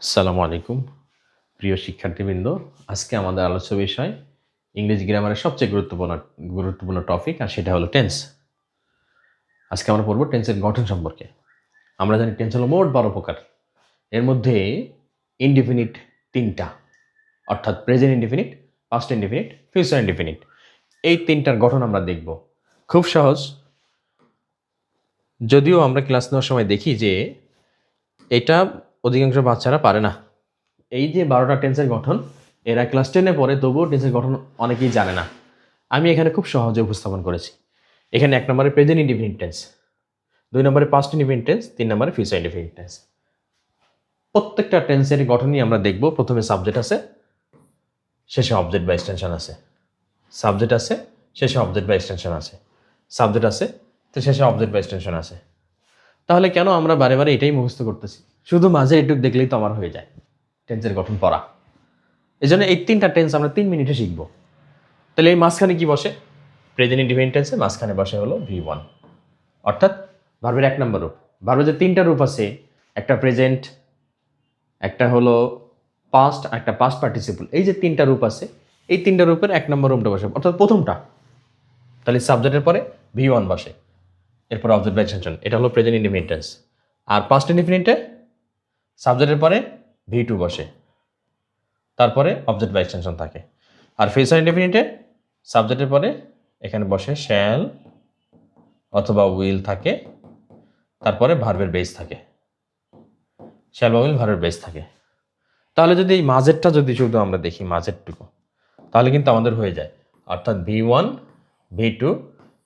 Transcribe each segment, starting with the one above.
আসসালামু আলাইকুম প্রিয় শিক্ষার্থীবৃন্দ। আজকে আমাদের আলোচ্য বিষয় ইংরেজি গ্রামারের সবচেয়ে গুরুত্বপূর্ণ টপিক, আর সেটা হলো টেন্স। আজকে আমরা পড়ব টেন্সের গঠন সম্পর্কে। আমরা জানি টেন্স হলো মোট 12 প্রকার। এর মধ্যে ইনডিফিনিট 3টা, অর্থাৎ present indefinite, past indefinite, future indefinite. এই 3টার গঠন আমরা দেখব। খুব সহজ, যদিও আমরা ক্লাস নেওয়ার সময় দেখি যে এটা অধিকাংশ বাচ্চারা পারে না। এই যে 12টা টেন্সের গঠন, এরা ক্লাস 10-এ পড়ে, তবুও টেন্সের গঠন অনেকেই জানে না। আমি এখানে খুব সহজে উপস্থাপন করেছি। এখানে 1 নম্বরে প্রেজেন্ট ইনডিফিনিট টেন্স, 2 নম্বরে পাস্ট ইনডিফিনিট টেন্স, 3 নম্বরে ফিউচার ইনডিফিনিট টেন্স। প্রত্যেকটা টেন্সের গঠনই আমরা দেখব। প্রথমে সাবজেক্ট আছে, শেষে অবজেক্ট বা এক্সটেনশন আছে। সাবজেক্ট আছে, শেষে অবজেক্ট বা এক্সটেনশন আছে। সাবজেক্ট আছে, তো শেষে অবজেক্ট বা এক্সটেনশন আছে। তাহলে কেন আমরা বারে বারে এটাই মুখস্থ করতেছি? শুধু মাঝে একটু দেখলেই তো আমার হয়ে যায় টেন্সের গঠন পড়া। এই জন্য এই 3টা টেন্স আমরা 3 মিনিটে শিখব। তাহলে এই মাঝখানে কি বসে? প্রেজেন্ট ইনডিফিনিট টেন্সে মাঝখানে বসে হলো V1, অর্থাৎ ভার্বের 1 নম্বর রূপ। ভার্বের যে 3টা রূপ আছে, একটা প্রেজেন্ট, একটা হলো পাস্ট, একটা পাস্ট পার্টিসিপল। এই যে 3টা রূপ আছে, এই 3টা রূপের 1 নম্বর রূপটা বসে, অর্থাৎ প্রথমটা। তাহলে সাবজেক্টের পরে V1 বসে, এরপর অবজেক্ট বা এক্সটেনশন। এটা হলো প্রেজেন্ট ইনডিফিনিট টেন্স। আর পাস্ট ইনডিফিনিটে সাবজেক্টের পরে V2 বসে, তারপরে অবজেক্ট বা এক্সটেনশন থাকে। আর ফিউচার ইনডিফিনিটে সাবজেক্টের পরে এখানে বসে শ্যাল অথবা উইল থাকে, তারপরে ভার্বের বেস থাকে। শ্যাল বা উইল ভার্বের বেস থাকে। তাহলে যদি এই মাঝেরটা যদি শুধু আমরা দেখি, মাঝেরটুকু, তাহলে কিন্তু আমাদের হয়ে যায়, অর্থাৎ V1 V2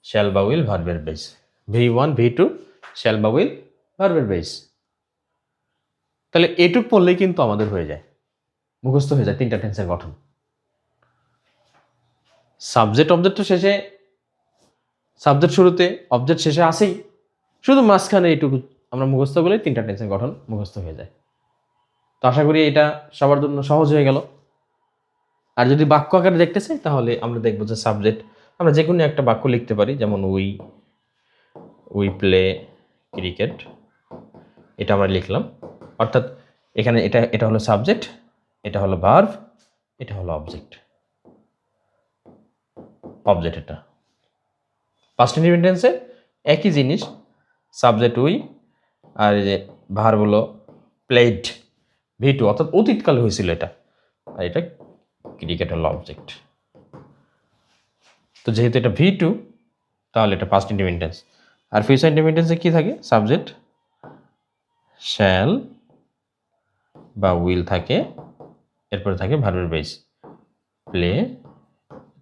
শ্যাল বা উইল ভার্বের বেস, V1 V2 শ্যাল বা উইল ভার্বের বেস। তাহলে এটুক পড়লেই কিন্তু আমাদের হয়ে যায়, মুখস্থ হয়ে যায় 3টা টেন্সের গঠন। সাবজেক্ট অবজেক্ট তো শেষে, সাবজেক্ট শুরুতে, অবজেক্ট শেষে আসেই, শুধু মাঝখানে এইটুকু আমরা মুখস্থ করলে 3টা টেন্সের গঠন মুখস্থ হয়ে যায়। তো আশা করি এটা সবার জন্য সহজ হয়ে গেল। আর যদি বাক্য আকারে দেখতে চাই, তাহলে আমরা দেখবো যে সাবজেক্ট আমরা যে কোনো একটা বাক্য লিখতে পারি, যেমন উই প্লে ক্রিকেট, এটা আমরা লিখলাম। অর্থাৎ এখানে এটা হলো সাবজেক্ট, এটা হলো ভার্ব, এটা হলো অবজেক্ট। এটা পাস্ট ইনডিফিনিট টেন্সে একই জিনিস, সাবজেক্ট উই, আর এই যে ভার্ব হলো প্লেড, V2, অর্থাৎ অতীতকালে হয়েছিল এটা, আর এটা ক্রিকেট হলো অবজেক্ট। তো যেহেতু এটা V2, তাহলে এটা পাস্ট ইনডিফিনিট টেন্স। আর ফিউচার ইনডিফিনিট টেন্সে কি থাকে? সাবজেক্ট শ্যাল বা উইল থাকে, এরপরে থাকে ভার্বের বেস প্লে,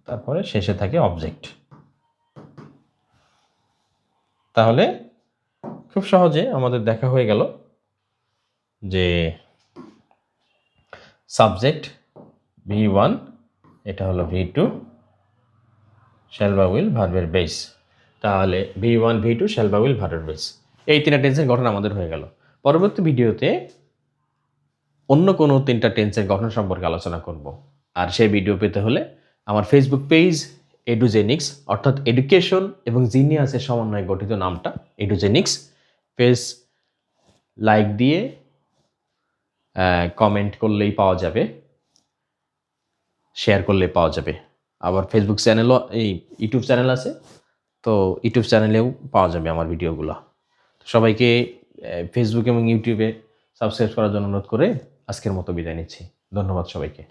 তারপরে শেষে থাকে অবজেক্ট। তাহলে খুব সহজে আমাদের দেখা হয়ে গেল যে সাবজেক্ট V1, এটা হলো V2 শ্যাল বা উইল ভার্বের বেস। তাহলে V1 V2 শ্যাল বা উইল ভার্বের বেস, এই 3টা টেন্সের গঠন আমাদের হয়ে গেল। পরবর্তী ভিডিওতে অন্য কোনো 3টা টেন্সের গঠন সম্পর্কে আলোচনা করব। আর সেই ভিডিও পেতে হলে আমার ফেসবুক পেজ এডুজেনিক্স, অর্থাৎ এডুকেশন এবং জিনিয়াসের সমন্বয়ে গঠিত নামটা এডুজেনিক্স, পেজ লাইক দিয়ে কমেন্ট করলেই পাওয়া যাবে, শেয়ার করলে পাওয়া যাবে। আবার ফেসবুক চ্যানেলও, এই ইউটিউব চ্যানেল আছে, তো ইউটিউব চ্যানেলেও পাওয়া যাবে আমার ভিডিওগুলো। সবাইকে ফেসবুক এবং ইউটিউবে সাবস্ক্রাইব করার জন্য অনুরোধ করে আজকের মতো বিদায় নিচ্ছি। ধন্যবাদ সবাইকে।